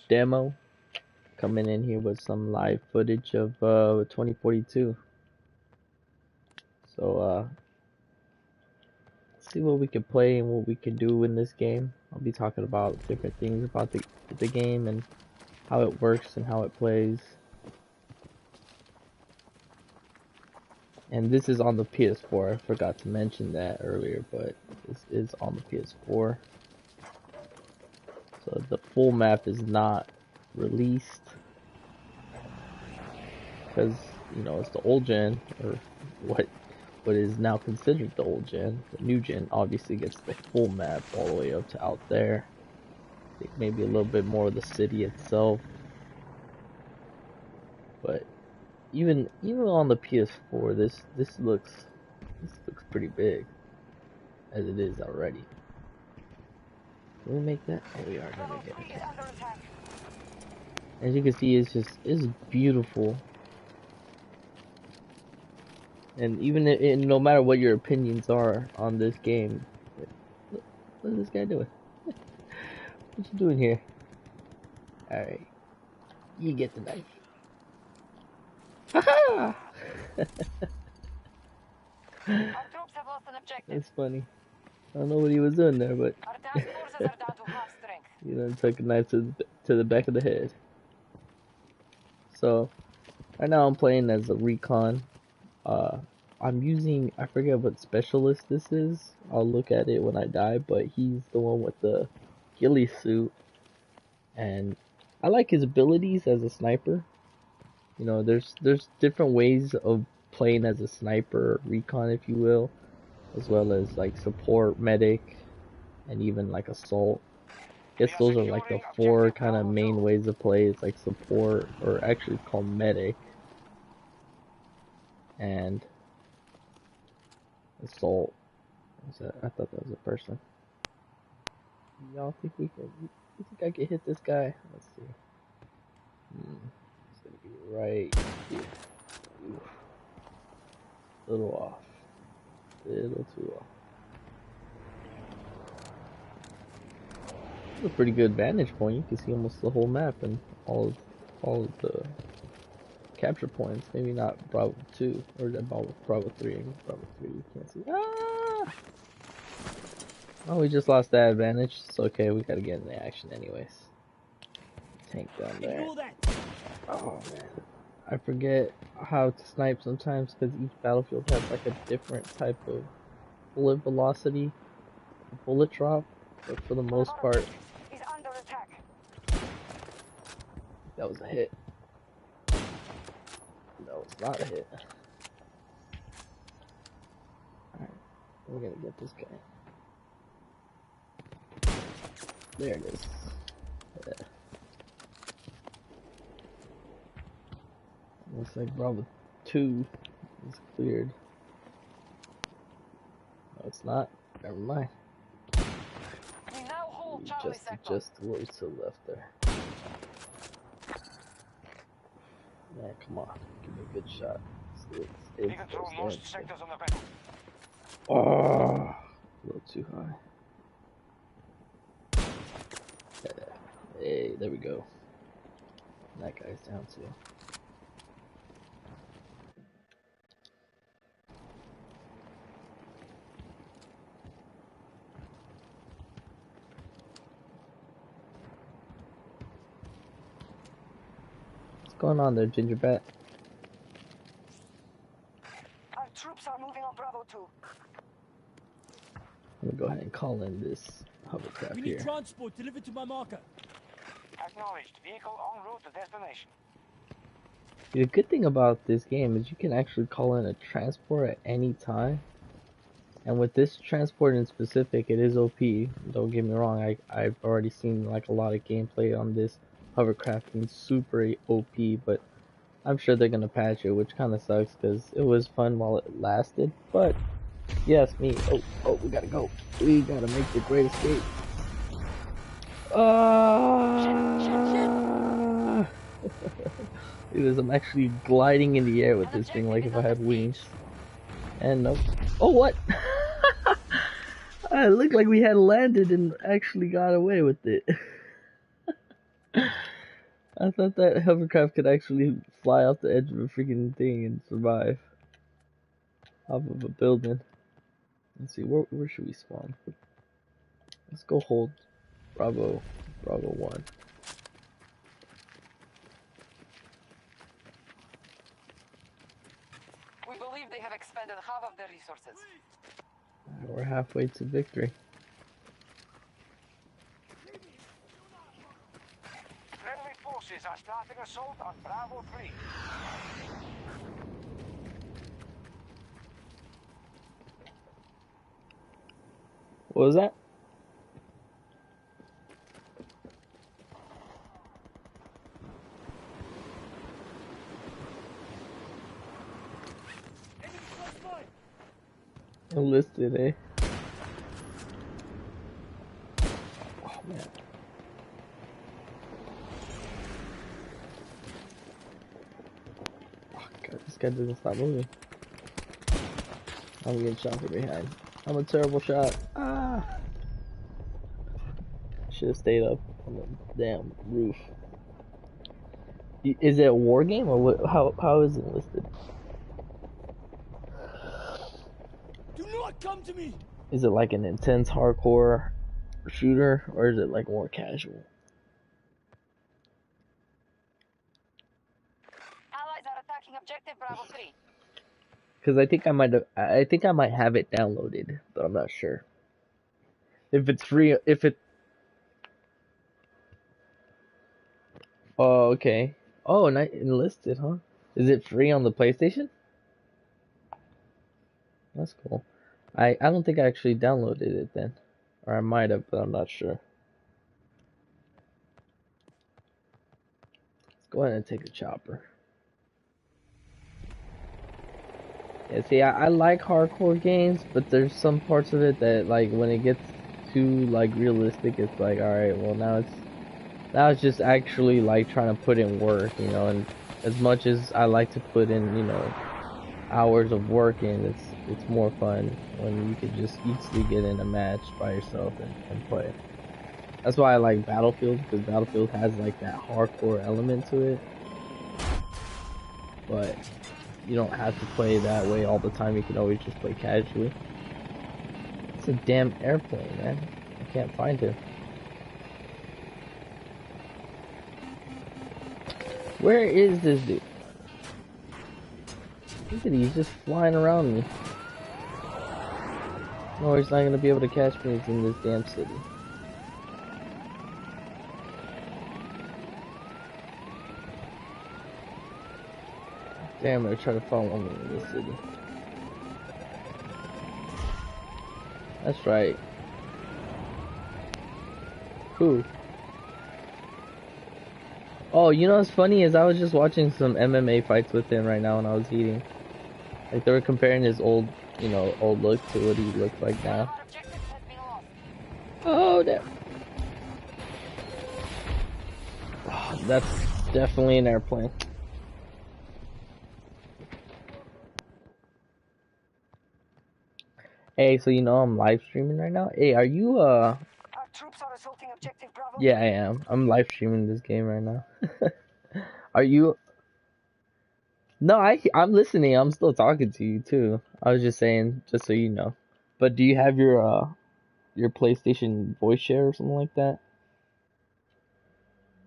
demo. Coming in here with some live footage of 2042. So see what we can play and what we can do in this game. I'll be talking about different things about the game and how it works and how it plays. And this is on the PS4. I forgot to mention that earlier, but this is on the PS4. So the full map is not released because, you know, it's the old gen, or what is now considered the old gen. The new gen obviously gets the full map all the way up to out there. I think maybe a little bit more of the city itself. But even on the PS4, this looks pretty big as it is already. Can we make that? Oh, we are gonna make it. Okay. As you can see, it's beautiful. And even no matter what your opinions are on this game, what is this guy doing? What you doing here? Alright. You get the knife. Haha! That's funny. I don't know what he was doing there, but you know, took a knife to the back of the head. So right now I'm playing as a recon. I'm using, I forget what specialist this is. I'll look at it when I die, but he's the one with the ghillie suit, and I like his abilities as a sniper. You know, there's different ways of playing as a sniper, or recon, if you will, as well as like support, medic, and even like assault. I guess those are like the four kind of main ways of play. It's like support, or actually called medic, and assault. I thought that was a person. Y'all think we can? You think I can hit this guy? Let's see. It's gonna be right here. Ooh. A little off. A little too off. It's a pretty good vantage point. You can see almost the whole map and all of the capture points. Maybe not Bravo 2 or Bravo 3. Bravo 3 you can't see. Ah! Oh, we just lost that advantage. It's okay. We gotta get in the action anyways. Tank down there. Oh man, I forget how to snipe sometimes because each battlefield has like a different type of bullet velocity, bullet drop. But for the most part, he's under attack. That was a hit. No, it's not a hit. Alright, we're gonna get this guy. There it is. Yeah. Looks like Bravo 2 is cleared. No, it's not. Never mind. We now hold Charlie sector. Just a little to the left there. Man, come on. Give me a good shot. We control most sectors on the battle. Oh, a little too high. Hey, there we go. That guy's down too. What's going on there, Gingerbat? Our troops are moving on Bravo 2. I'm gonna go ahead and call in this hovercraft here. We need transport delivered to my marker. Acknowledged. Vehicle en route to destination. The good thing about this game is you can actually call in a transport at any time. And with this transport in specific, it is OP. Don't get me wrong, I've already seen like a lot of gameplay on this hovercraft being super OP, but I'm sure they're gonna patch it, which kind of sucks because it was fun while it lasted. But yes, me. Oh, we gotta go. We gotta make the great escape. Because I'm actually gliding in the air with this thing, like if I had wings. And nope. Oh, what? It looked like we had landed and actually got away with it. I thought that hovercraft could actually fly off the edge of a freaking thing and survive off of a building. Let's see, where should we spawn? Let's go hold Bravo 1. We believe they have expended half of their resources. We're halfway to victory. Friendly forces are starting assault on Bravo 3. What was that? Enemy close by. Enlisted, eh? Oh man. Oh god, this guy doesn't stop moving. I'm getting shot from behind. I'm a terrible shot. Ah! Should have stayed up on the damn roof. Is it a war game or what? How is it listed? Do not come to me. Is it like an intense hardcore shooter or is it like more casual? Allies are attacking objective Bravo 3. Because I think I might have it downloaded, but I'm not sure. If it's free, oh, okay. Oh, not enlisted, huh? Is it free on the PlayStation? That's cool. I don't think I actually downloaded it then. Or I might have, but I'm not sure. Let's go ahead and take a chopper. Yeah, see, I like hardcore games, but there's some parts of it that, like, when it gets too, like, realistic, it's like, alright, well, now it's just actually, like, trying to put in work, you know, and as much as I like to put in, you know, hours of work in, it's more fun when you could just easily get in a match by yourself and play. That's why I like Battlefield, because Battlefield has, like, that hardcore element to it. But you don't have to play that way all the time. You can always just play casually. It's a damn airplane, man. I can't find him. Where is this dude? Look at he's just flying around me. No, he's not gonna be able to catch me. He's in this damn city. Damn, they're trying to follow me in this city. That's right. Who? Oh, you know what's funny is I was just watching some MMA fights with him right now when I was eating. Like they were comparing his old, you know, old look to what he looks like now. Oh, damn. Oh, that's definitely an airplane. Hey, so you know I'm live streaming right now? Hey, are you Our troops are assaulting objective Bravo. Yeah, I am. I'm live streaming this game right now. Are you No, I'm listening. I'm still talking to you too. I was just saying just so you know. But do you have your PlayStation voice share or something like that?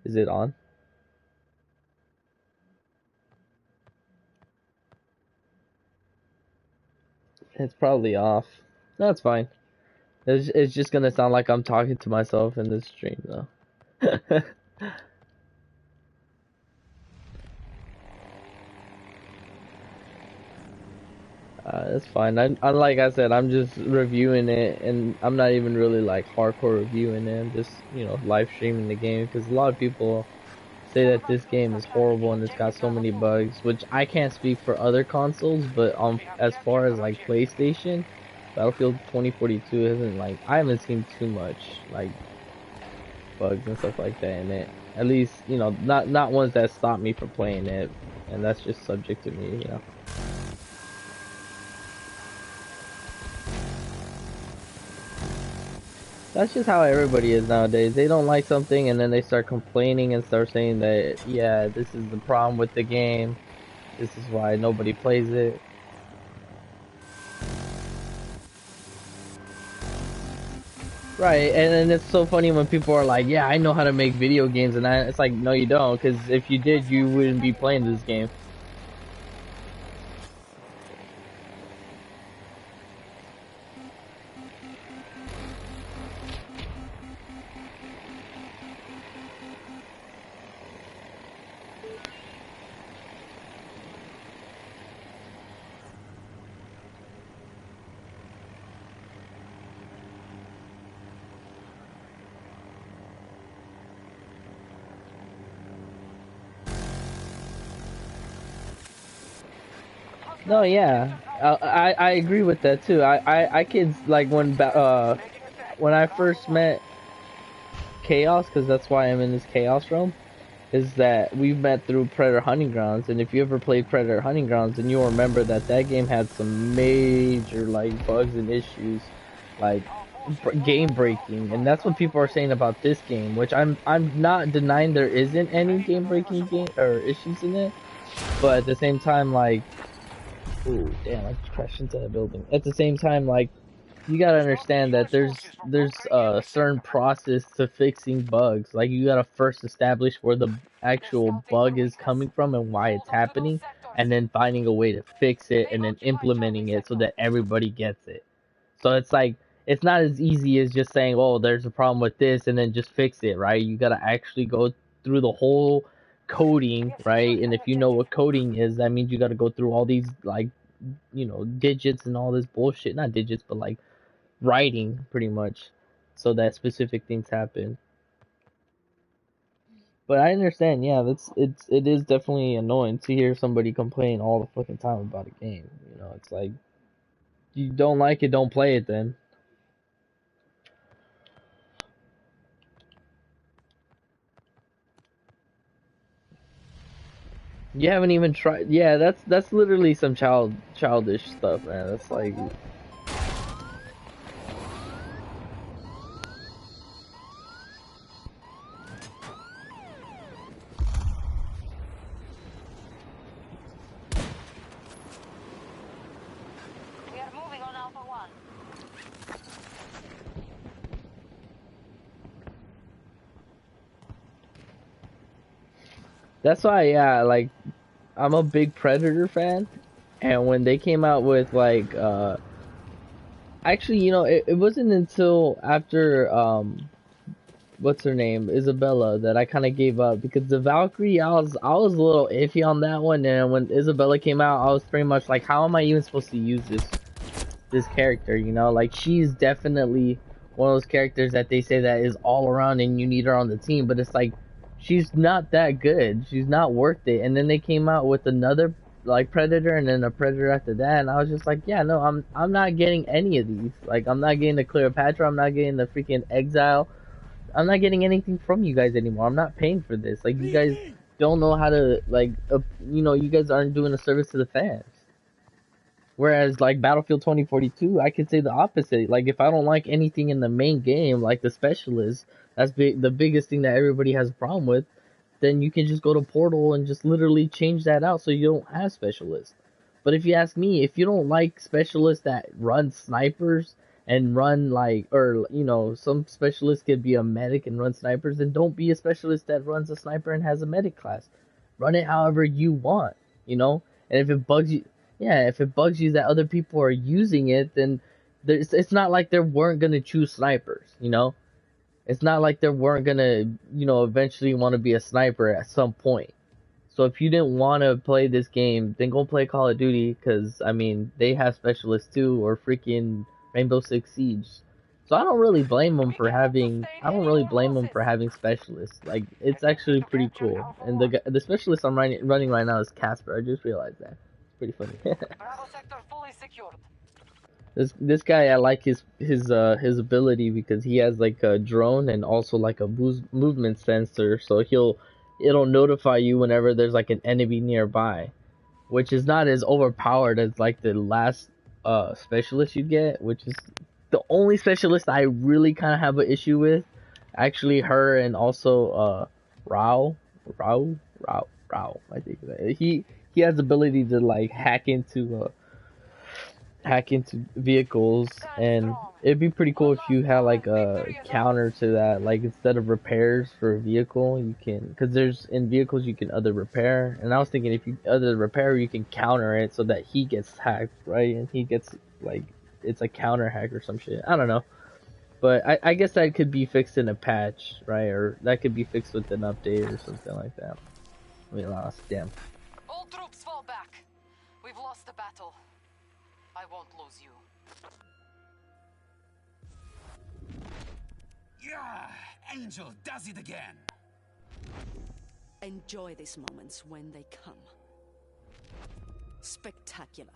Is it on? It's probably off. No, it's fine. It's just gonna sound like I'm talking to myself in this stream though. That's fine. I like I said, I'm just reviewing it, and I'm not even really like hardcore reviewing it. I'm just, you know, live streaming the game because a lot of people say that this game is horrible and it's got so many bugs, which I can't speak for other consoles, but as far as like PlayStation, Battlefield 2042 isn't like I haven't seen too much like bugs and stuff like that in it. At least, you know, not ones that stop me from playing it, and that's just subject to me, you know. That's just how everybody is nowadays. They don't like something and then they start complaining and start saying that, yeah, this is the problem with the game. This is why nobody plays it. Right, and then it's so funny when people are like, yeah, I know how to make video games, and it's like, no, you don't, because if you did, you wouldn't be playing this game. No, yeah, I agree with that too. I kids like when I first met Chaos, because that's why I'm in this Chaos realm, is that we met through Predator Hunting Grounds, and if you ever played Predator Hunting Grounds, then you'll remember that that game had some major like bugs and issues, like game breaking, and that's what people are saying about this game. Which I'm not denying there isn't any game breaking game or issues in it, but at the same time, like, ooh, damn, I just crashed into that building. At the same time, like, you gotta understand that there's a certain process to fixing bugs. Like, you gotta first establish where the actual bug is coming from and why it's happening, and then finding a way to fix it and then implementing it so that everybody gets it. So it's like it's not as easy as just saying, "Oh, there's a problem with this," and then just fix it, right? You gotta actually go through the whole coding, right? And if you know what coding is, that means you gotta go through all these like, digits and all this bullshit. Not digits, but like writing pretty much so that specific things happen. But I understand, yeah, it is definitely annoying to hear somebody complain all the fucking time about a game. It's like, you don't like it, don't play it then. You haven't even tried. Yeah, that's literally some childish stuff, man. That's like, We are moving on Alpha 1. that's why, yeah, like, I'm a big Predator fan, and when they came out with like, actually, it wasn't until after what's her name, Isabella, that I kind of gave up, because the Valkyrie, I was a little iffy on that one, and when Isabella came out, I was pretty much like, how am I even supposed to use this character? Like, she's definitely one of those characters that they say that is all around and you need her on the team, but it's like, she's not that good. She's not worth it. And then they came out with another like Predator, and then a Predator after that, and I was just like, yeah, no, I'm not getting any of these. Like, I'm not getting the Cleopatra, I'm not getting the freaking Exile. I'm not getting anything from you guys anymore. I'm not paying for this. Like, you guys don't know how to, like, you guys aren't doing a service to the fans. Whereas, like, Battlefield 2042, I could say the opposite. Like, if I don't like anything in the main game, like the specialist, the biggest thing that everybody has a problem with, then you can just go to Portal and just literally change that out so you don't have specialists. But if you ask me, if you don't like specialists that run snipers and run like, or some specialists could be a medic and run snipers, then don't be a specialist that runs a sniper and has a medic class. Run it however you want, And if it bugs you, yeah, if it bugs you that other people are using it, then it's not like they weren't gonna choose snipers. It's not like they weren't gonna, eventually want to be a sniper at some point. So if you didn't want to play this game, then go play Call of Duty, because, I mean, they have specialists too, or freaking Rainbow Six Siege. So I don't really blame them for having specialists. Like, it's actually pretty cool. And the specialist I'm running right now is Casper. I just realized that. It's pretty funny. Bravo sector fully secured. This guy, I like his ability, because he has like a drone and also like a movement sensor, so it'll notify you whenever there's like an enemy nearby, which is not as overpowered as like the last specialist you get, which is the only specialist I really kind of have an issue with, actually her and also Rao, Rao, Rao. I think he has the ability to like hack into vehicles, and it'd be pretty cool if you had like a counter to that. Like instead of repairs for a vehicle, you can, because there's in vehicles you can other repair, and I was thinking if you other repair, you can counter it so that he gets hacked, right? And he gets like it's a counter hack or some shit. I don't know, but I guess that could be fixed in a patch, right? Or that could be fixed with an update or something like that. We lost, damn. All troops fall back. We've lost the battle. I won't lose you. Yeah, Angel does it again. Enjoy these moments when they come. Spectacular.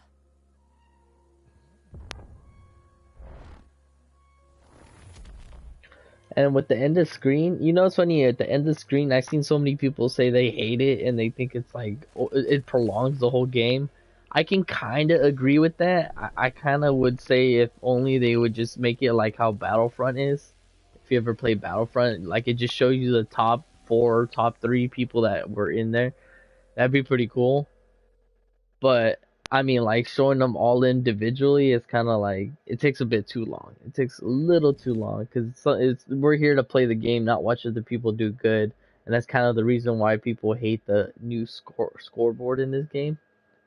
And with the end of screen, you know, it's funny, at the end of screen, I've seen so many people say they hate it and they think it's like, it prolongs the whole game. I can kind of agree with that. I kind of would say if only they would just make it like how Battlefront is. If you ever play Battlefront, like it just shows you the top 4, top 3 people that were in there. That'd be pretty cool. But I mean, like showing them all individually is kind of like it takes a bit too long. It takes a little too long because we're here to play the game, not watch other people do good, and that's kind of the reason why people hate the new scoreboard in this game.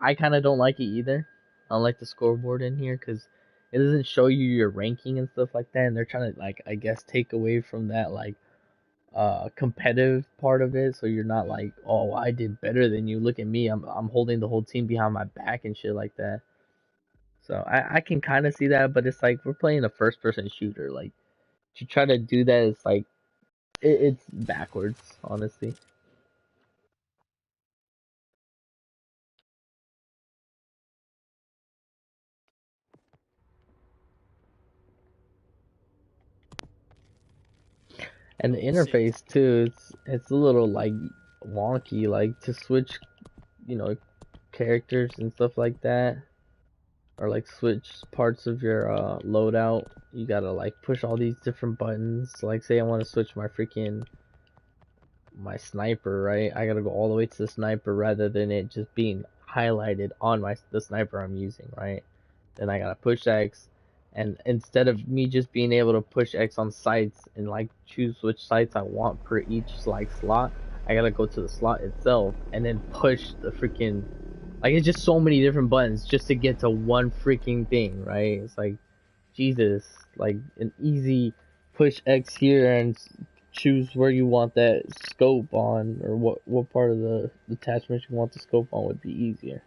I kind of don't like it either. I don't like the scoreboard in here because it doesn't show you your ranking and stuff like that, and they're trying to like I guess take away from that like competitive part of it, so you're not like, oh, I did better than you, look at me, I'm holding the whole team behind my back and shit like that. So I can kind of see that, but it's like we're playing a first person shooter, like to try to do that, it's like it's backwards, honestly. And the interface too, it's a little like wonky, like to switch, you know, characters and stuff like that, or like switch parts of your loadout. You gotta like push all these different buttons. Like say I want to switch my sniper, right? I gotta go all the way to the sniper rather than it just being highlighted on the sniper I'm using, right? Then I gotta push X, and instead of me just being able to push X on sights and like choose which sights I want per each like slot, I gotta go to the slot itself and then push the freaking, like it's just so many different buttons just to get to one freaking thing, right? It's like Jesus, like an easy push X here and choose where you want that scope on, or what part of the attachment you want the scope on would be easier.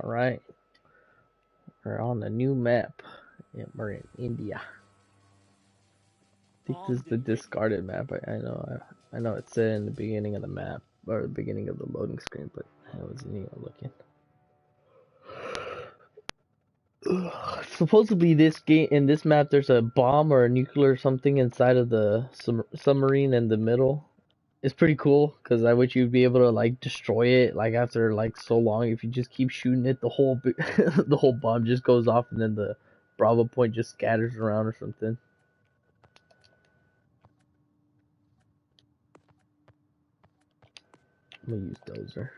All right, we're on the new map. Yeah, we're in India. I think this is the discarded map. I know it said in the beginning of the map or the beginning of the loading screen, but I wasn't even looking. Supposedly this game in this map there's a bomb or a nuclear or something inside of the submarine in the middle. It's pretty cool because I wish you'd be able to like destroy it like after like so long. If you just keep shooting it, the whole the whole bomb just goes off and then the Bravo point just scatters around or something. I'm gonna use Dozer.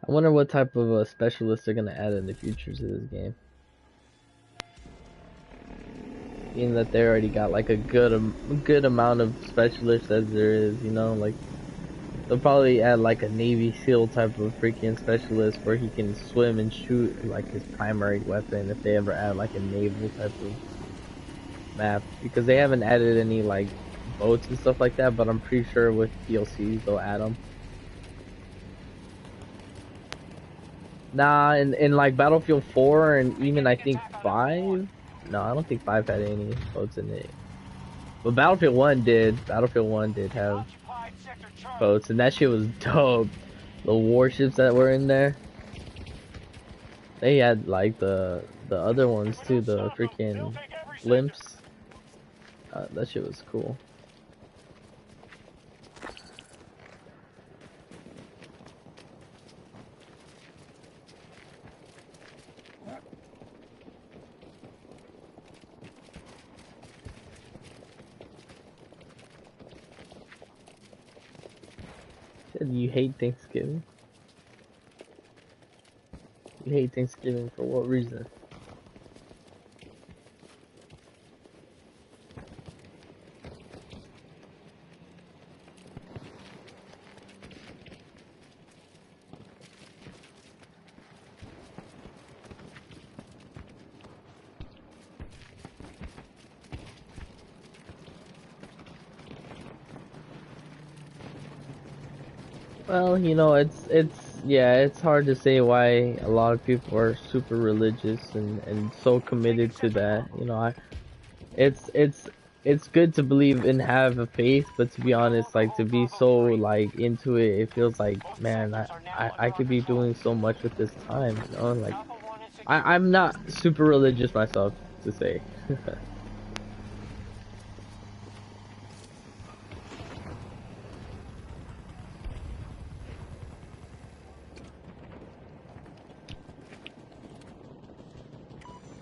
I wonder what type of specialist they're gonna add in the future to this game. Being that they already got like a good amount of specialists as there is, you know, like they'll probably add like a Navy SEAL type of freaking specialist where he can swim and shoot like his primary weapon if they ever add like a naval type of map, because they haven't added any like boats and stuff like that, but I'm pretty sure with DLCs they'll add them. Nah, in like Battlefield 4 and even I think 5. No, I don't think 5 had any boats in it. But Battlefield 1 did. Battlefield 1 did have Occupied Sector Charlie. boats, and that shit was dope. The warships that were in there. They had like the other ones too, the freaking blimps. That shit was cool. Said you hate Thanksgiving? You hate Thanksgiving for what reason? Well, you know, yeah, it's hard to say why a lot of people are super religious and so committed to that. You know, it's it's good to believe and have a faith, but to be honest, like to be so like into it, it feels like, man, I could be doing so much with this time, you know, like I'm not super religious myself to say.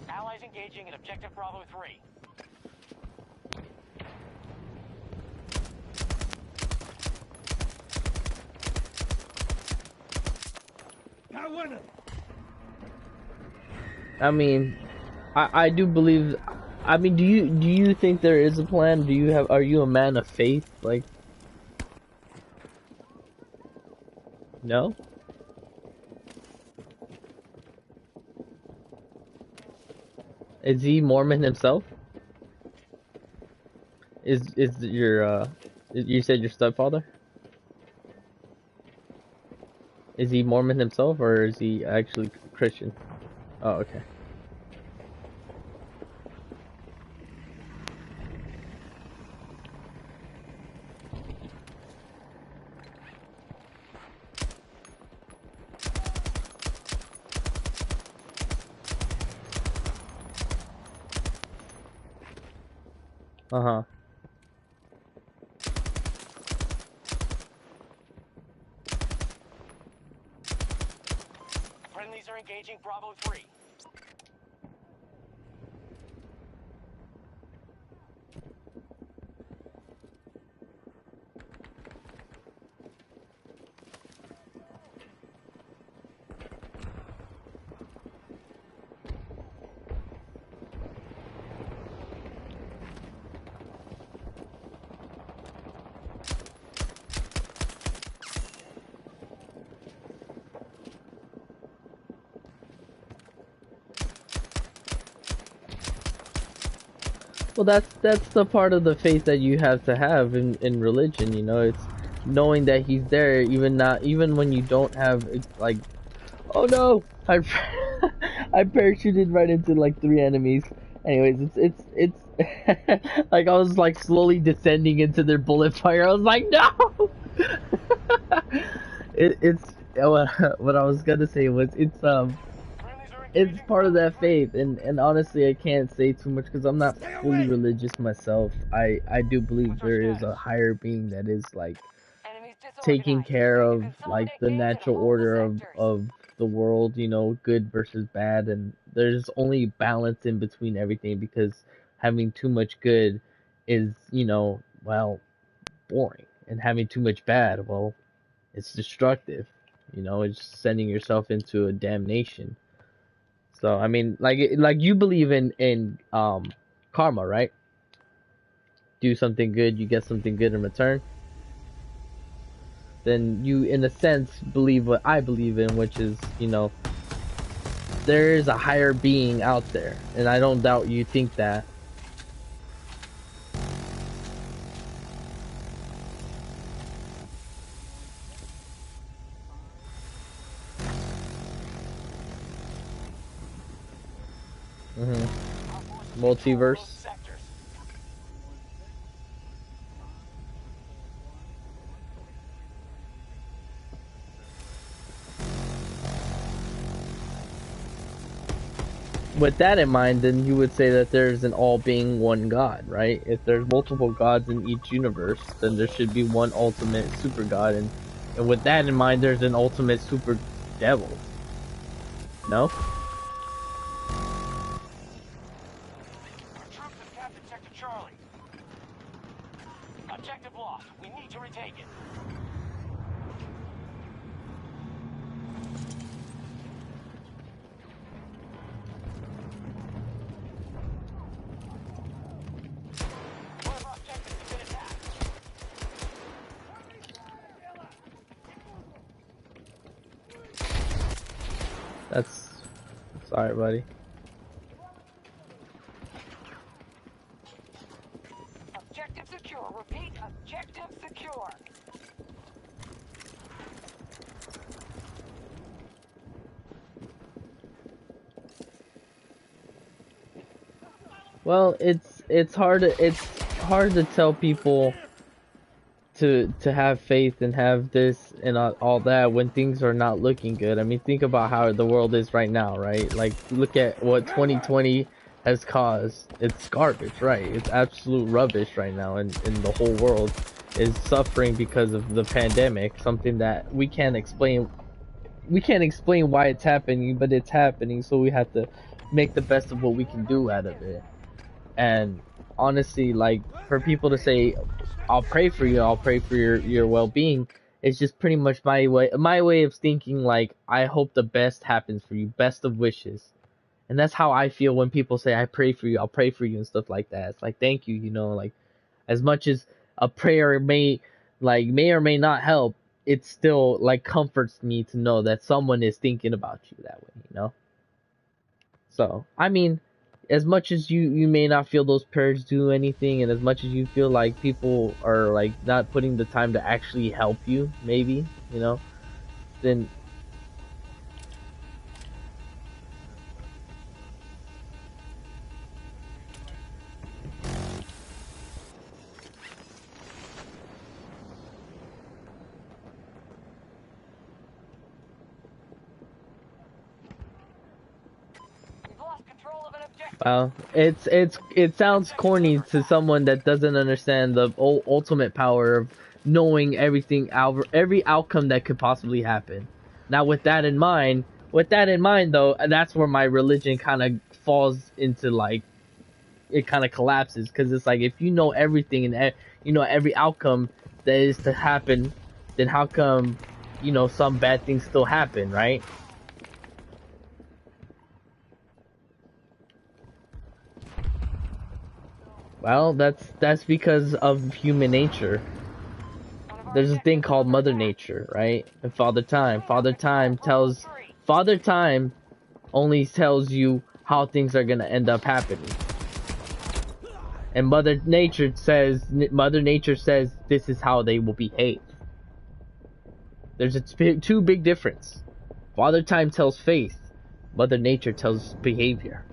Allies engaging at Objective Bravo 3. I mean, I do believe. I mean, do you think there is a plan? Are you a man of faith? Like, no? Is he Mormon himself? Is your you said your stepfather? Is he Mormon himself, or is he actually Christian? Oh, okay. Uh-huh. Friendlies are engaging Bravo 3. Well, that's the part of the faith that you have to have in religion, you know. It's knowing that he's there, even when you don't have like, oh no, I I parachuted right into like 3 enemies. Anyways, it's like I was like slowly descending into their bullet fire. I was like, no. It's what I was gonna say was it's part of that faith, and honestly I can't say too much because I'm not fully religious myself. I do believe there is a higher being that is like taking care of like the natural order of the world, you know, good versus bad, and there's only balance in between everything, because having too much good is, you know, well, boring, and having too much bad, well, it's destructive, You know, it's sending yourself into a damnation. So I mean, like you believe in karma, right? Do something good, you get something good in return. Then you, in a sense, believe what I believe in, which is, you know, there is a higher being out there, and I don't doubt you think that. Multiverse. Sectors. With that in mind, then you would say that there's an all being one God, right? If there's multiple gods in each universe, then there should be one ultimate super god, and with that in mind, there's an ultimate super devil. No? Our troops have captured Sector Charlie. Objective lost. We need to retake it. One of our objectives has been attacked. That's sorry, buddy. Objective secure. Repeat, objective secure. Well, it's hard to tell people to have faith and have this and all that when things are not looking good. I mean, think about how the world is right now, right? Like, look at what 2020 has caused. It's garbage, right? It's absolute rubbish right now, and the whole world is suffering because of the pandemic, something that we can't explain. We can't explain why it's happening, but it's happening, so we have to make the best of what we can do out of it. And honestly, like, for people to say, I'll pray for you, I'll pray for your well-being, it's just pretty much my way of thinking. Like, I hope the best happens for you, best of wishes. And that's how I feel when people say, I pray for you, I'll pray for you, and stuff like that. It's like, thank you, you know, like, as much as a prayer may or may not help, it still, like, comforts me to know that someone is thinking about you that way, you know? So, I mean, as much as you may not feel those prayers do anything, and as much as you feel like people are, like, not putting the time to actually help you, maybe, you know, then We've lost control of an objective. well, it sounds corny to someone that doesn't understand the ultimate power of knowing every outcome that could possibly happen. Now, with that in mind, though, that's where my religion kind of falls into, like, it kind of collapses, because it's like, if you know everything and you know every outcome that is to happen, then how come, you know, some bad things still happen, right? Well, that's because of human nature. There's a thing called Mother Nature, right? And Father Time. Father Time only tells you how things are gonna end up happening. And Mother Nature says this is how they will behave. There's two big difference. Father Time tells faith. Mother Nature tells behavior.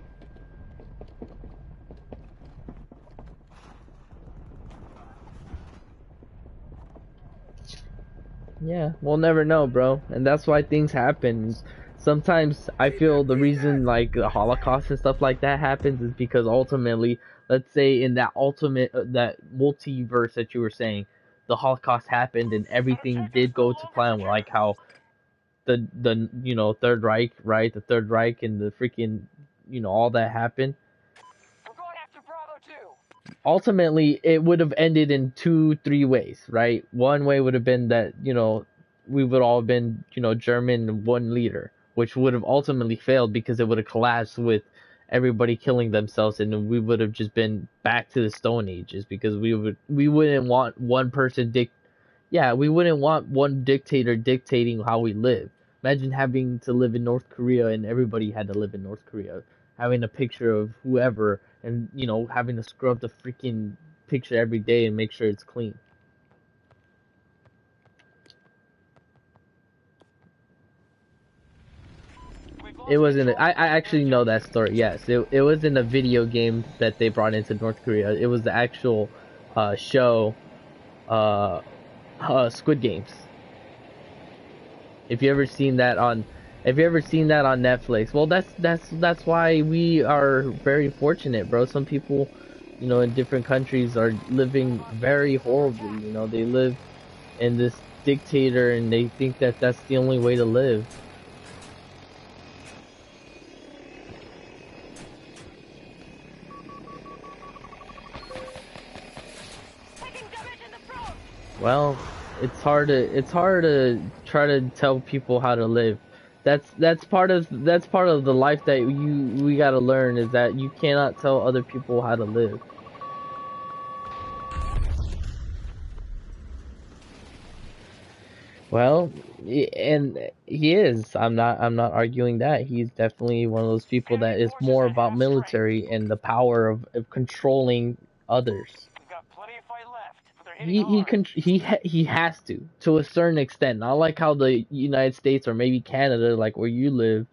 Yeah, we'll never know, bro. And that's why things happen. Sometimes I feel the reason, like, the Holocaust and stuff like that happens is because ultimately, let's say in that that multiverse that you were saying, the Holocaust happened and everything did go to plan, like how the you know, Third Reich, right? The Third Reich and the freaking, you know, all that happened. We're going after Bravo 2. Ultimately, it would have ended in 2-3 ways, right? One way would have been that, you know, we would all have been, you know, German one leader, which would have ultimately failed because it would have collapsed with everybody killing themselves, and we would have just been back to the Stone Ages because we wouldn't want one person we wouldn't want one dictator dictating how we live. Imagine having to live in North Korea and everybody had to live in North Korea, having a picture of whoever, and you know, having to scrub the freaking picture every day and make sure it's clean. It was in I actually know that story. Yes, it was in a video game that they brought into North Korea. It was the actual show, Squid Games. If you ever seen that on Netflix, well, that's why we are very fortunate, bro. Some people, you know, in different countries are living very horribly. You know, they live in this dictator and they think that that's the only way to live. Well, it's hard to try to tell people how to live. That's part of the life that we gotta learn, is that you cannot tell other people how to live. Well, and he is. I'm not arguing that. He's definitely one of those people that is more about military and the power of controlling others. We've got plenty of fight left, but they're hitting hard. He has to a certain extent. Not like how the United States or maybe Canada, like where you live,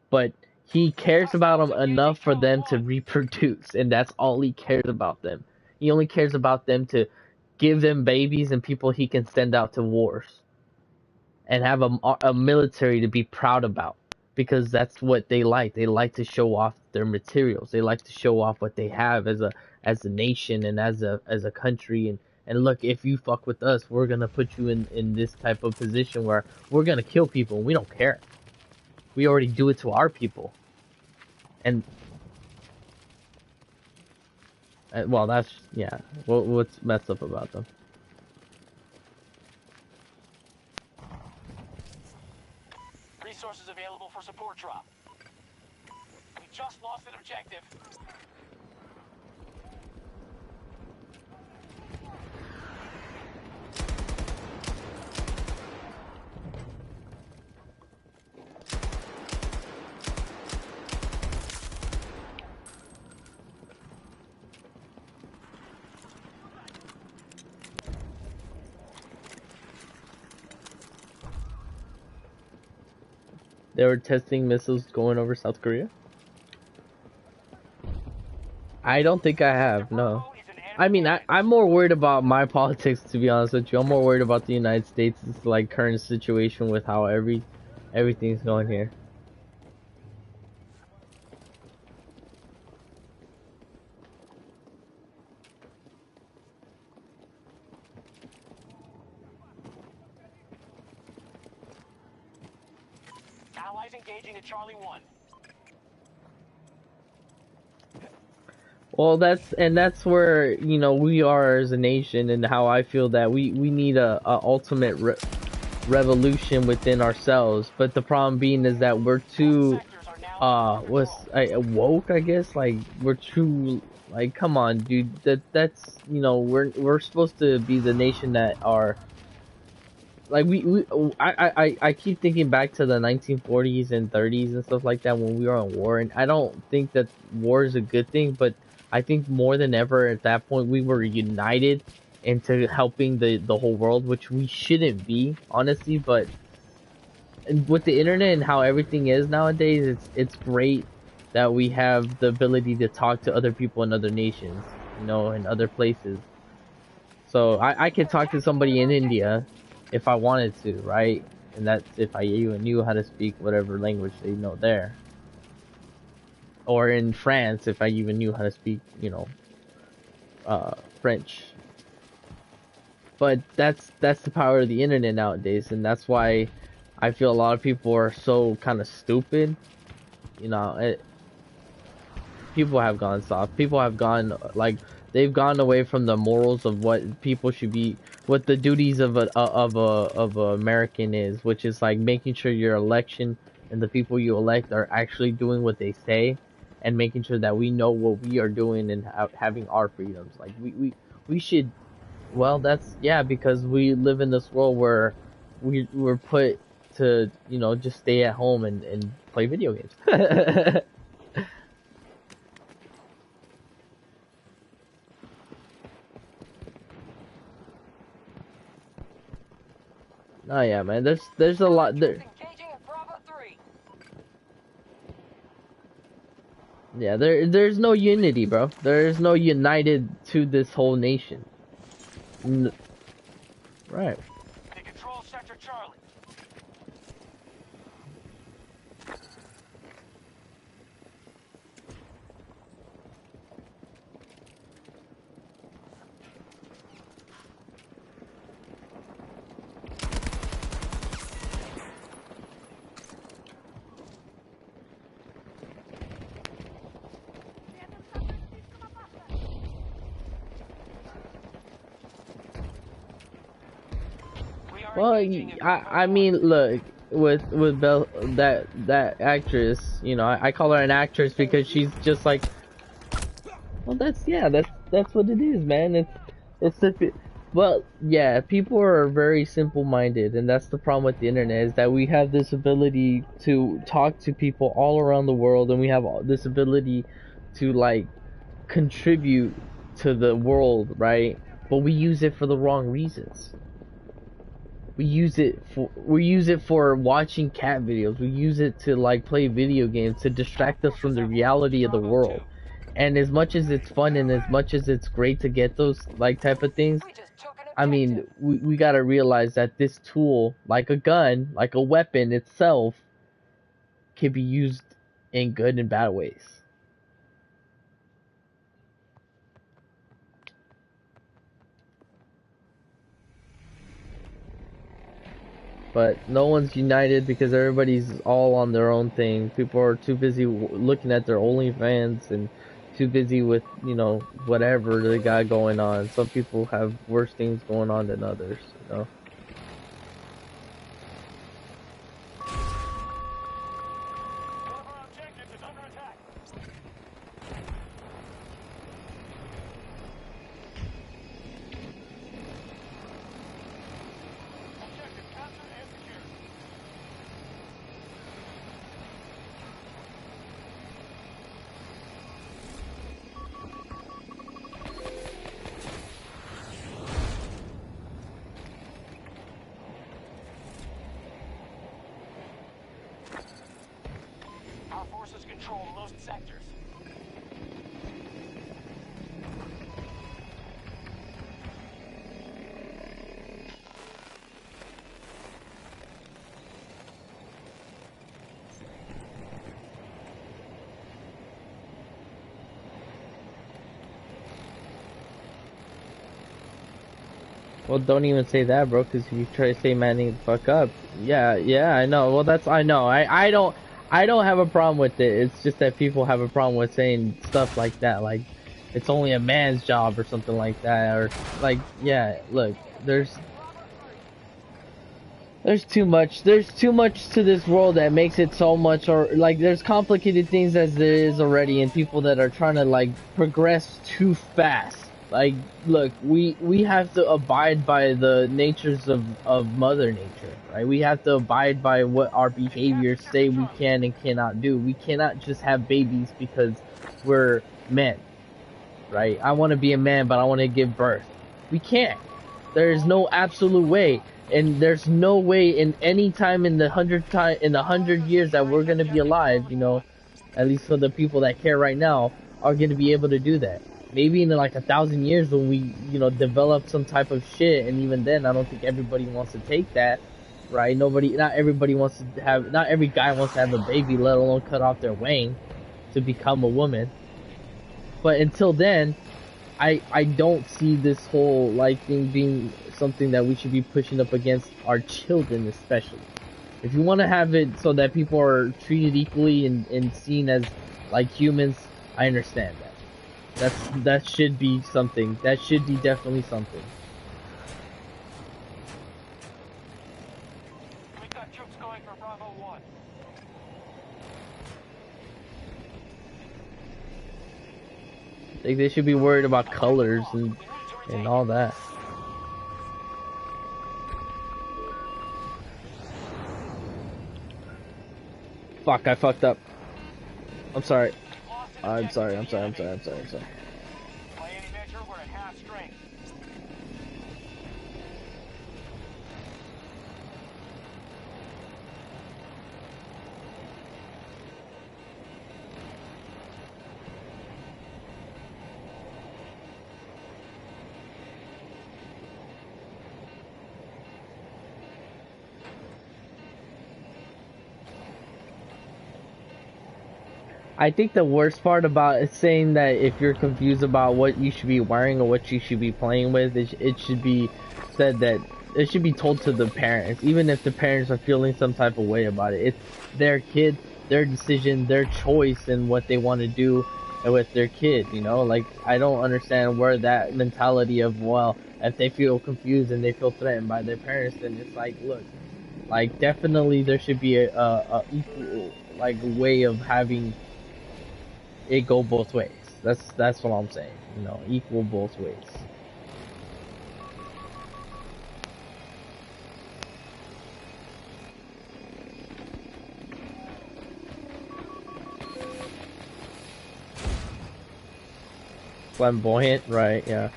but he cares about them enough for them to reproduce, and that's all he cares about them. He only cares about them to give them babies and people he can send out to wars. And have a military to be proud about, because that's what they like. They like to show off their materials. They like to show off what they have as a nation and as a country. And look, if you fuck with us, we're gonna put you in this type of position where we're gonna kill people and we don't care. We already do it to our people. And well, that's yeah. What's messed up about them? Resources available for support drop. We just lost an objective. They were testing missiles going over South Korea? I don't think I have, no. I mean, I'm more worried about my politics, to be honest with you. I'm more worried about the United States' like current situation with how everything's going here. Allies engaging at Charlie 1. Well, that's where, you know, we are as a nation, and how I feel that we need a ultimate revolution within ourselves. But the problem being is that we're too woke, I guess. Like, we're too, like, come on, dude. That's you know, we're supposed to be the nation that are like I keep thinking back to the 1940s and 30s and stuff like that when we were in war, and I don't think that war is a good thing, but I think more than ever at that point we were united into helping the whole world, which we shouldn't be, honestly. But with the internet and how everything is nowadays, it's great that we have the ability to talk to other people in other nations, you know, in other places. So I could talk to somebody in India if I wanted to, right? And that's if I even knew how to speak whatever language they know there. Or in France, if I even knew how to speak, you know, French. But that's the power of the internet nowadays, and that's why I feel a lot of people are so kind of stupid. You know, people have gone soft. People have gone, like, they've gone away from the morals of what people should be what the duties of a American is, which is like making sure your election and the people you elect are actually doing what they say, and making sure that we know what we are doing and having our freedoms. Like we should. Well, that's yeah, because we live in this world where we're put to just stay at home and play video games. Oh yeah, man. There's a lot there. Engaging at Bravo 3. Yeah, there's no unity, bro. There's no united to this whole nation. Right. They control Sector Charlie. Well, I mean, look, with Belle, that actress, I call her an actress because she's just like, well, that's what it is, man. Well, yeah, people are very simple-minded, and that's the problem with the internet, is that we have this ability to talk to people all around the world, and we have this ability to like contribute to the world, right? But we use it for the wrong reasons. We use it for watching cat videos. We use it to like play video games to distract us from the reality of the world. And as much as it's fun and as much as it's great to get those like type of things, I mean, we gotta realize that this tool, like a gun, like a weapon itself, can be used in good and bad ways. But no one's united because everybody's all on their own thing. People are too busy looking at their OnlyFans and too busy with, whatever they got going on. Some people have worse things going on than others, One of our objectives is under attack. Objective captured and secured. Our forces control most sectors. Well, don't even say that, bro, because if you try to say manning the fuck up, yeah, I know. Well, I know. I don't have a problem with it. It's just that people have a problem with saying stuff like that, like it's only a man's job or something like that, or like, yeah, look, there's too much to this world that makes it so much, or like there's complicated things as there is already, and people that are trying to like progress too fast. Like, look, we have to abide by the natures of Mother Nature, right? We have to abide by what our behaviors say we can and cannot do. We cannot just have babies because we're men, right? I want to be a man, but I want to give birth. We can't. There is no absolute way, and there's no way in any time in the 100 years that we're gonna be alive, at least for the people that care right now, are gonna be able to do that. Maybe in like 1,000 years when we, develop some type of shit, and even then, I don't think everybody wants to take that, right? Not every guy wants to have a baby, let alone cut off their wang to become a woman. But until then, I don't see this whole like thing being something that we should be pushing up against our children, especially. If you want to have it so that people are treated equally and seen as like humans, I understand that. That should be something. That should be definitely something. Like they should be worried about colors and all that. Fuck, I fucked up. I'm sorry. I'm sorry. I'm sorry. I'm sorry. I'm sorry. I'm sorry. By any measure, we're at half strength. I think the worst part about it saying that if you're confused about what you should be wearing or what you should be playing with, it should be said that it should be told to the parents, even if the parents are feeling some type of way about it. It's their kid, their decision, their choice, and what they want to do with their kid. You know, like I don't understand where that mentality of, well, if they feel confused and they feel threatened by their parents, then it's like, look, like definitely there should be a equal like way of having it go both ways. That's what I'm saying. You know, equal both ways. Flamboyant, right? Yeah.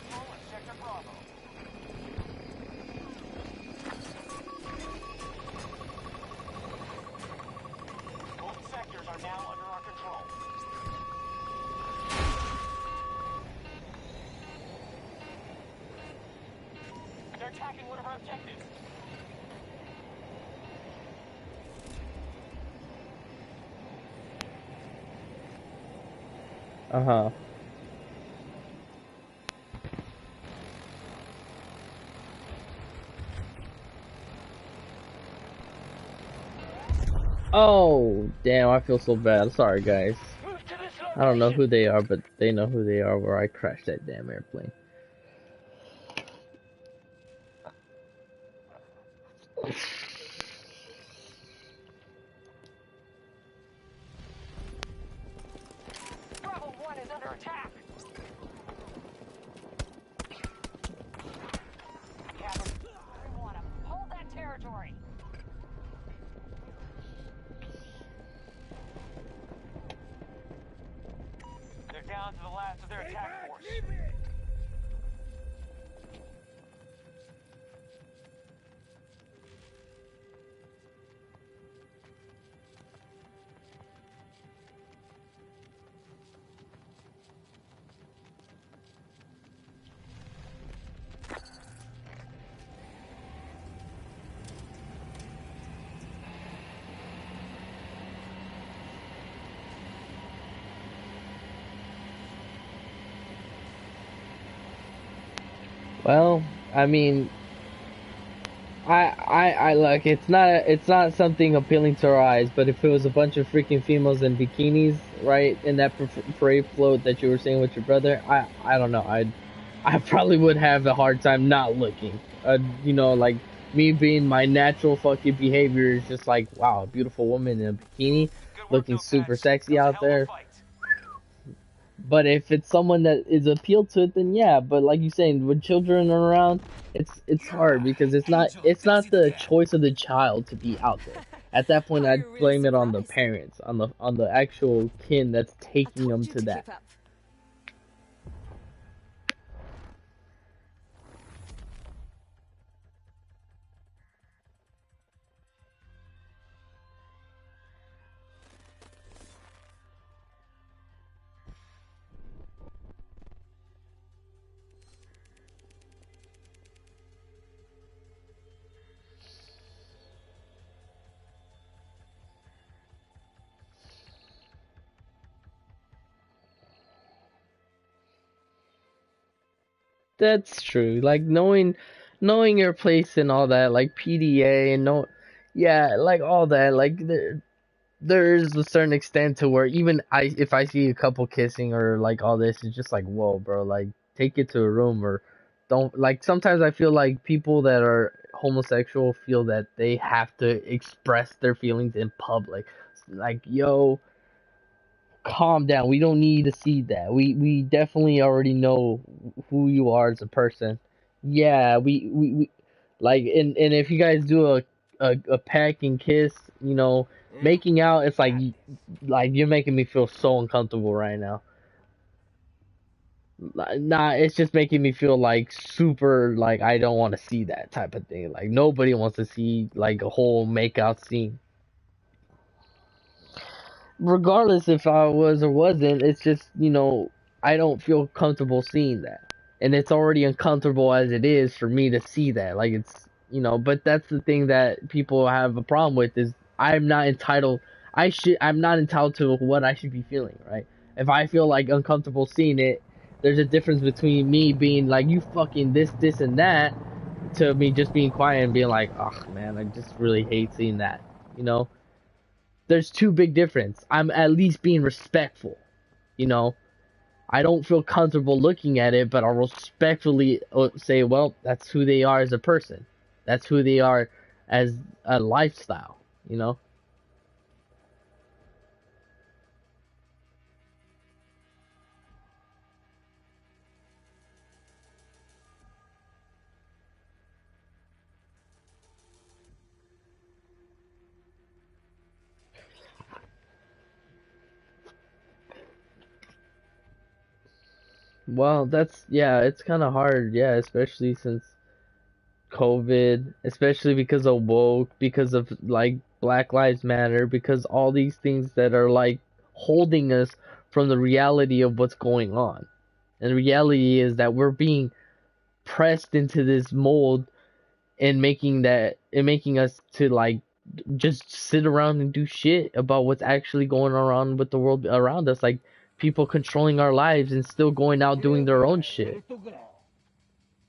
Both sectors are now under our control. They're attacking one of our objectives. Uh-huh. Oh, damn, I feel so bad. Sorry, guys. Move to this I don't know location. who they are, but they know who they are where I crashed that damn airplane. Bravo 1 is under attack. Captain, we want 'em. Hold that territory. They're down to the last of their attack force. Well, I mean, I like it's not something appealing to our eyes, but if it was a bunch of freaking females in bikinis, right, in that parade float that you were saying with your brother, I don't know, I probably would have a hard time not looking. You know, like me being my natural fucking behavior is just like, wow, a beautiful woman in a bikini, Good work, looking super Notepads. sexy That was a out hell of a there. fight. But if it's someone that is appealed to it, then yeah. But like you saying, when children are around, it's hard because Angel it's does not it the again. choice of the child to be out there. At that point, Are I'd you really blame it on the surprised? parents, on the actual kin that's I taking told them you to to that. keep up. That's true. Like knowing your place and all that, like PDA and no, yeah, like all that. Like there's a certain extent to where even if I see a couple kissing or like all this, it's just like, whoa, bro, like take it to a room or don't. Like sometimes I feel like people that are homosexual feel that they have to express their feelings in public. Like, yo, calm down. We don't need to see that. We definitely already know who you are as a person. Yeah, we like and if you guys do a peck and kiss, you know, making out, it's like you're making me feel so uncomfortable right now. Nah, it's just making me feel like super like I don't want to see that type of thing. Like nobody wants to see like a whole makeout scene. Regardless if I was or wasn't, it's just, you know, I don't feel comfortable seeing that. And it's already uncomfortable as it is for me to see that. Like it's, you know, but that's the thing that people have a problem with is I'm not entitled I'm not entitled to what I should be feeling, right? If I feel like uncomfortable seeing it, there's a difference between me being like you fucking this and that to me just being quiet and being like, "Oh, man, I just really hate seeing that." You know? There's two big difference. I'm at least being respectful, you know. I don't feel comfortable looking at it, but I'll respectfully say, well, that's who they are as a person. That's who they are as a lifestyle, you know. Well, that's yeah, it's kind of hard, yeah, especially since COVID, especially because of woke, because of like Black Lives Matter, because all these things that are like holding us from the reality of what's going on. And the reality is that we're being pressed into this mold and making us to like just sit around and do shit about what's actually going around with the world around us, like people controlling our lives and still going out doing their own shit,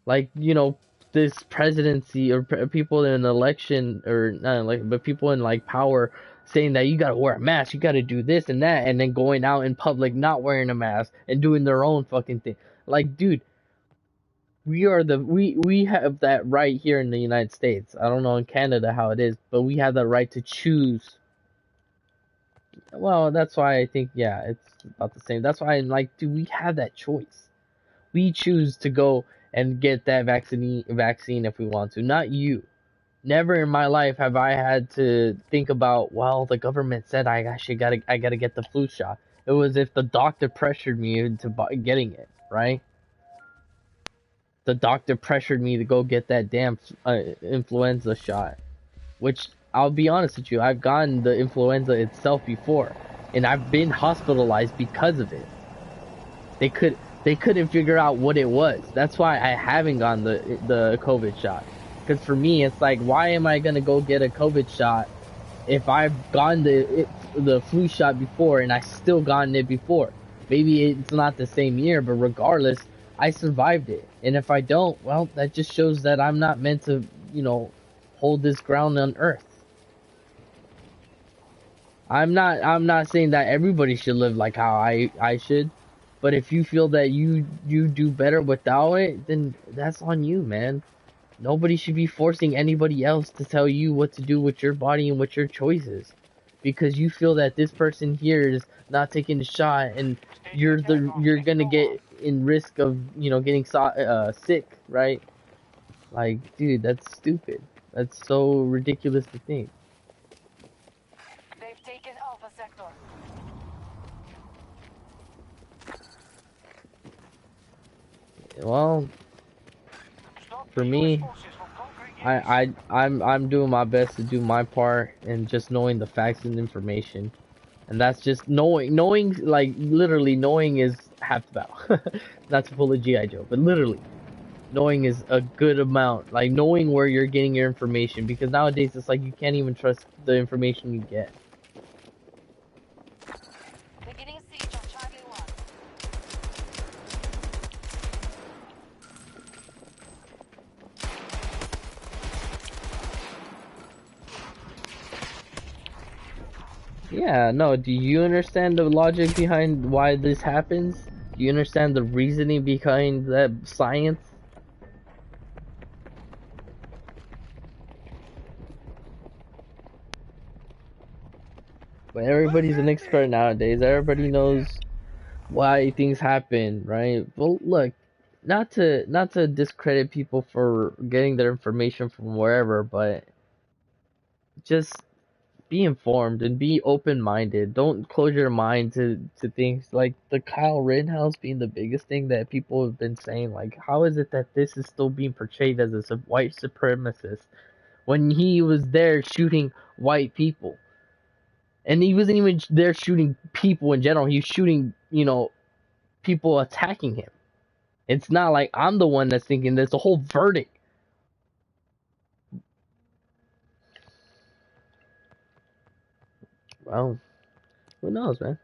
like, you know, this presidency or people in an election or not like but people in like power saying that you gotta wear a mask, you gotta do this and that, and then going out in public not wearing a mask and doing their own fucking thing. Like, dude, we have that right here in the United States. I don't know in Canada how it is, but we have the right to choose. Well, that's why I think yeah, it's about the same. That's why I'm like, dude, we have that choice. We choose to go and get that vaccine if we want to, not you. Never in my life have I had to think about, well, the government said I gotta get the flu shot. It was if the doctor pressured me into getting it, right? The doctor pressured me to go get that damn influenza shot, which I'll be honest with you, I've gotten the influenza itself before, and I've been hospitalized because of it. They couldn't figure out what it was. That's why I haven't gotten the COVID shot. Because for me, it's like, why am I gonna go get a COVID shot if I've gotten the flu shot before and I still gotten it before? Maybe it's not the same year, but regardless, I survived it. And if I don't, well, that just shows that I'm not meant to, you know, hold this ground on Earth. I'm not saying that everybody should live like how I should, but if you feel that you do better without it, then that's on you, man. Nobody should be forcing anybody else to tell you what to do with your body and with your choices, because you feel that this person here is not taking the shot and you're gonna get in risk of, you know, getting sick, right? Like, dude, that's stupid. That's so ridiculous to think. They've taken Alpha Sector. Well, Stop for the US me, forces from conquering I'm doing my best to do my part and just knowing the facts and information, and that's just knowing like literally knowing is half the battle. Not to pull a GI Joe, but literally knowing is a good amount. Like knowing where you're getting your information, because nowadays it's like you can't even trust the information you get. Beginning siege on Charlie 1. Yeah, no, do you understand the logic behind why this happens? Do you understand the reasoning behind that science? But Everybody's an expert nowadays. Everybody knows why things happen, right? Well, look, not to discredit people for getting their information from wherever, but just be informed and be open-minded. Don't close your mind to things like the Kyle Rittenhouse being the biggest thing that people have been saying. Like, how is it that this is still being portrayed as a white supremacist when he was there shooting white people? And he wasn't even there shooting people in general. He was shooting, people attacking him. It's not like I'm the one that's thinking this. The whole verdict. Well, who knows, man?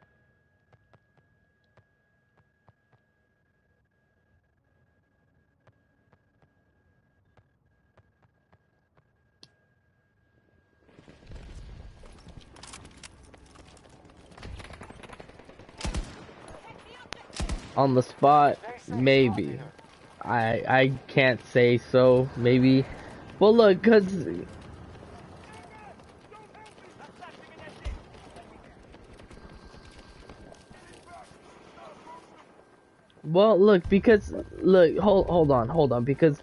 On the spot, maybe. I can't say so, maybe. Well, look, because hold on, because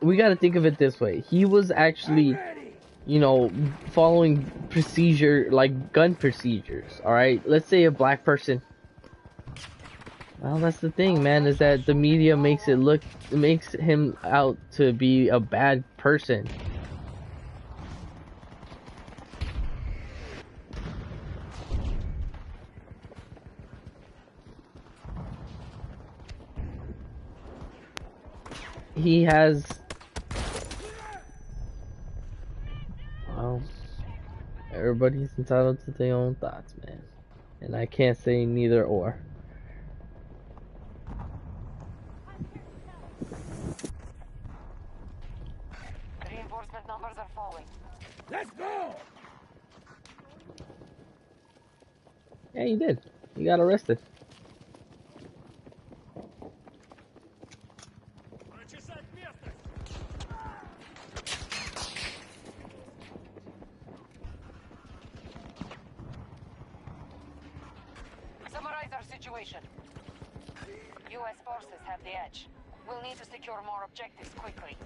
we got to think of it this way. He was actually, following procedure, like gun procedures, all right? Let's say a black person. Well, that's the thing, man, is that the media makes him out to be a bad person. He has, well, everybody's entitled to their own thoughts, man. And I can't say neither or. Reinforcement numbers are falling. Let's go! Yeah, you did. You got arrested. Summarize our situation. U.S. forces have the edge. We'll need to secure more objectives quickly.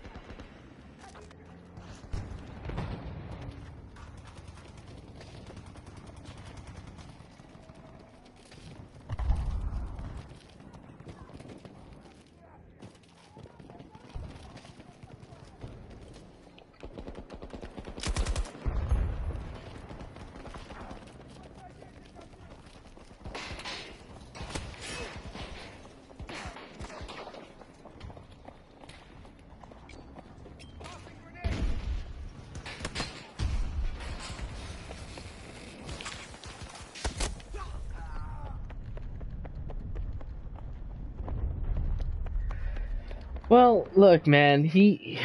Well, look, man, he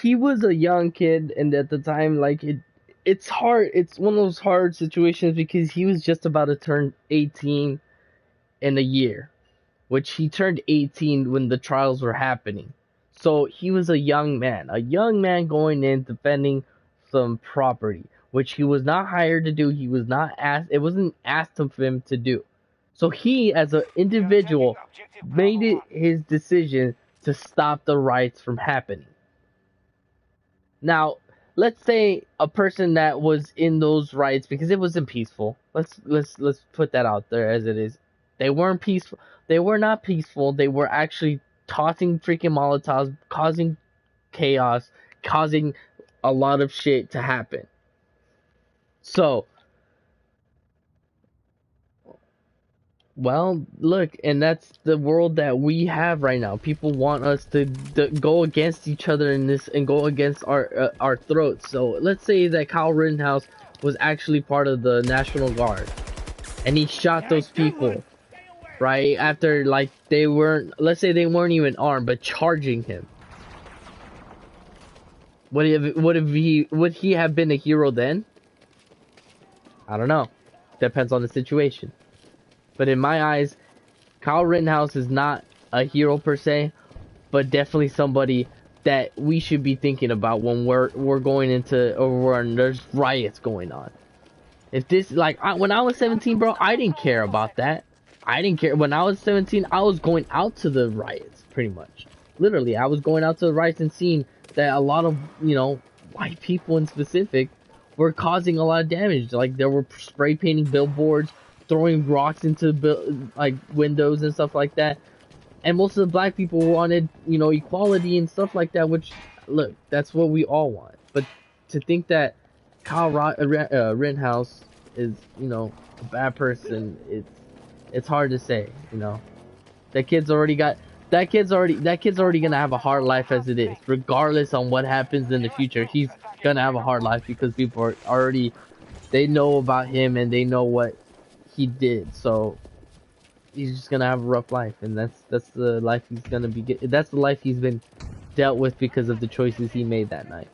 was a young kid, and at the time, like, it's hard. It's one of those hard situations because he was just about to turn 18 in a year, which he turned 18 when the trials were happening. So he was a young man going in defending some property, which he was not hired to do. He was not asked. It wasn't asked of him to do. So he, as an individual, made it his decision to stop the riots from happening. Now, let's say a person that was in those riots, because it wasn't peaceful. Let's put that out there as it is. They weren't peaceful. They were not peaceful. They were actually tossing freaking Molotovs, causing chaos, causing a lot of shit to happen. So, well, look, and that's the world that we have right now. People want us to go against each other in this and go against our throats. So let's say that Kyle Rittenhouse was actually part of the National Guard, and he shot those people, right? After, like, they weren't, let's say they weren't even armed, but charging him. Would he have been a hero then? I don't know. Depends on the situation. But in my eyes, Kyle Rittenhouse is not a hero per se, but definitely somebody that we should be thinking about when we're going into, or when there's riots going on. If this, like, when I was 17, bro, I didn't care about that. I didn't care. When I was 17, I was going out to the riots, pretty much. Literally, I was going out to the riots and seeing that a lot of, you know, white people in specific were causing a lot of damage. Like, they were spray painting billboards, throwing rocks into, like, windows and stuff like that. And most of the black people wanted, you know, equality and stuff like that, which, look, that's what we all want. But to think that Kyle Rittenhouse is, you know, a bad person, it's hard to say, you know. That kid's already gonna have a hard life as it is. Regardless on what happens in the future, he's gonna have a hard life because people are already, they know about him and they know what he did. So he's just gonna have a rough life, and that's the life he's gonna be that's the life he's been dealt with because of the choices he made that night.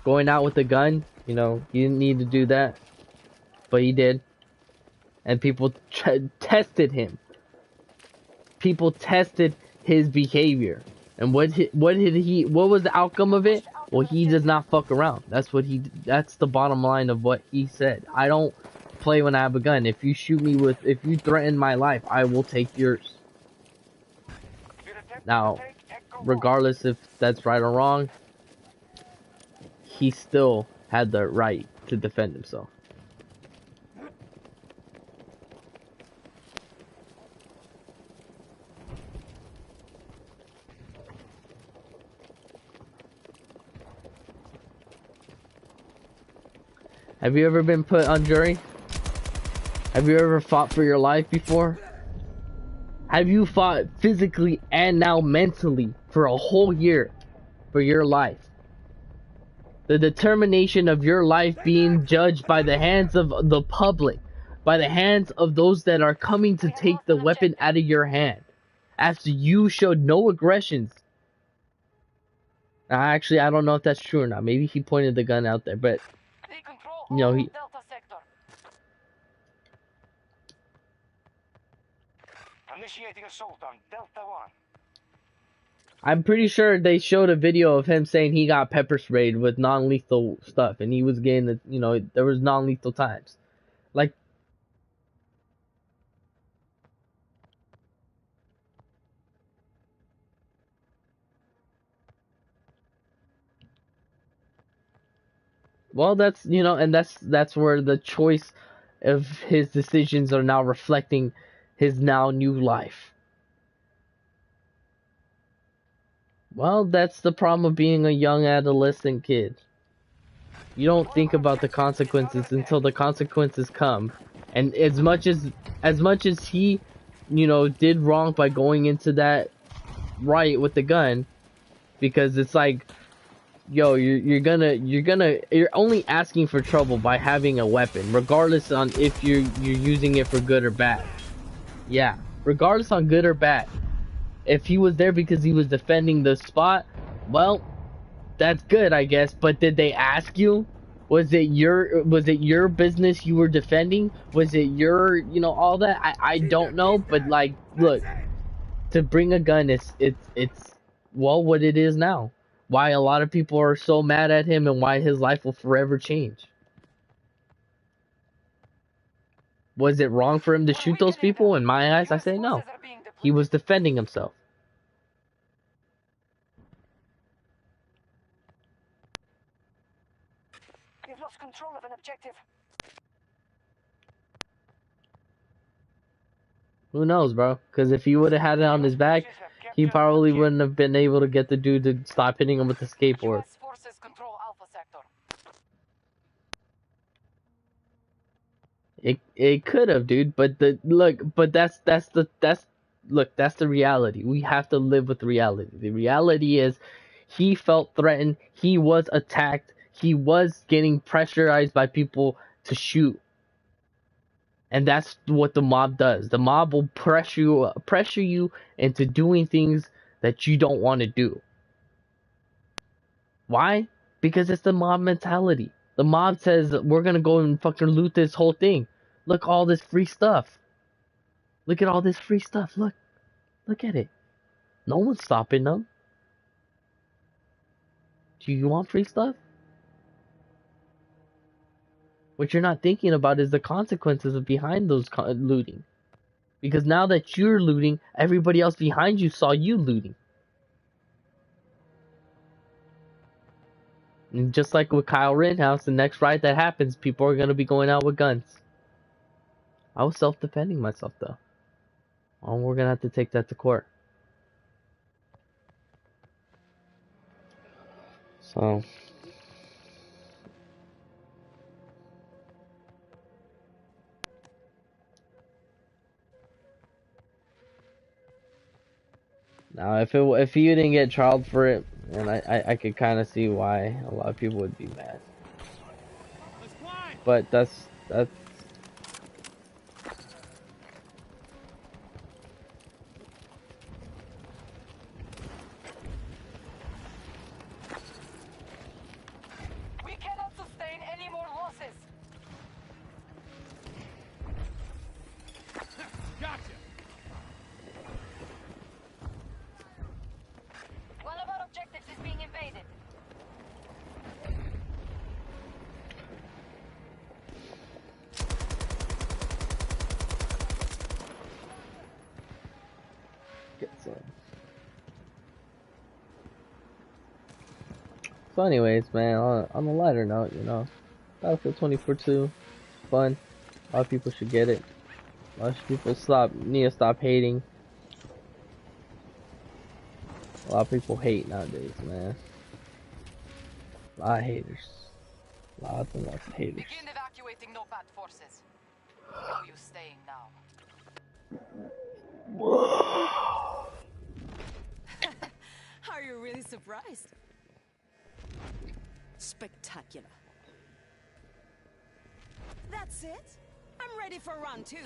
Going out with a gun, you know, he didn't need to do that, but he did. And people tested him. People tested his behavior. And what was the outcome of it? Well, he does not fuck around. That's the bottom line of what he said. I don't play when I have a gun. If you if you threaten my life, I will take yours. Now, regardless if that's right or wrong, he still had the right to defend himself. Have you ever been put on jury? Have you ever fought for your life before? Have you fought physically and now mentally for a whole year for your life? The determination of your life being judged by the hands of the public, by the hands of those that are coming to take the weapon out of your hand, after you showed no aggressions. Now, actually, I don't know if that's true or not. Maybe he pointed the gun out there, but you know, Initiating assault on Delta 1. I'm pretty sure they showed a video of him saying he got pepper sprayed with non-lethal stuff, and he was getting the, you know, there was non-lethal times. Like, well, that's, you know, and that's where the choice of his decisions are now reflecting his now new life. Well, that's the problem of being a young adolescent kid. You don't think about the consequences until the consequences come. And as much as he, you know, did wrong by going into that riot with the gun, because it's like, yo, you're only asking for trouble by having a weapon, regardless on if you're using it for good or bad. Yeah, regardless on good or bad. If he was there because he was defending the spot, well, that's good, I guess. But did they ask you? Was it your business you were defending? Was it your, you know, all that? I don't know, but like, look, to bring a gun, it's well what it is now. Why a lot of people are so mad at him and why his life will forever change. Was it wrong for him to shoot those people? In my eyes, I say no. He was defending himself. We've lost control of an objective. Who knows, bro? Because if he would have had it on his back, he probably wouldn't have been able to get the dude to stop hitting him with the skateboard. US forces control Alpha Sector. It could have, dude. But that's the reality. We have to live with reality. The reality is, he felt threatened. He was attacked. He was getting pressurized by people to shoot. And that's what the mob does. The mob will pressure you into doing things that you don't want to do. Why? Because it's the mob mentality. The mob says we're gonna go and fucking loot this whole thing. Look, all this free stuff. Look at all this free stuff. Look at it. No one's stopping them. Do you want free stuff? What you're not thinking about is the consequences of behind those looting. Because now that you're looting, everybody else behind you saw you looting. And just like with Kyle Rittenhouse, the next riot that happens, people are going to be going out with guns. I was self-defending myself, though. Oh, we're going to have to take that to court. So... Now, if you didn't get trialed for it, and I could kind of see why a lot of people would be mad. But that's We cannot sustain any more losses. Gotcha. One of our objectives is being invaded. get some. So, anyways, man, on a lighter note, you know, Battlefield 2042, fun. A lot of people should get it. A lot of people need to stop hating. A lot of people hate nowadays, man. A lot of haters. Lots and lots of haters. Begin evacuating NOPAT forces. How are you staying now? Are you really surprised? Spectacular. That's it? I'm ready for round 2.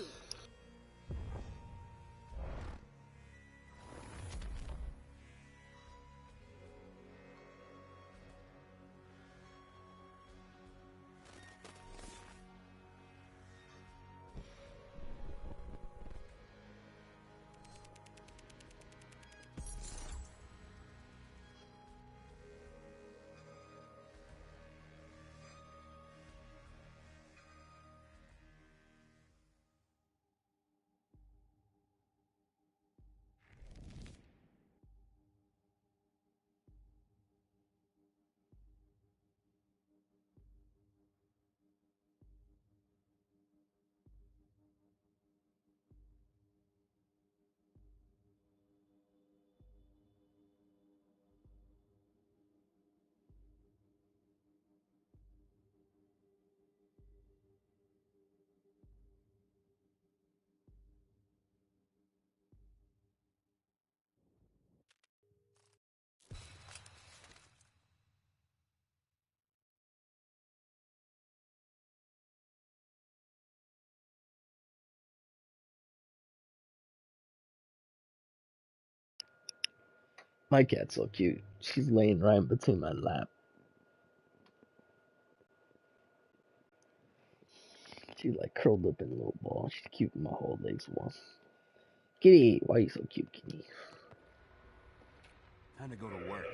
My cat's so cute. She's laying right between my lap. She's like curled up in a little ball. She's keeping my whole legs warm. Kitty, why are you so cute, Kitty? Time to go to work.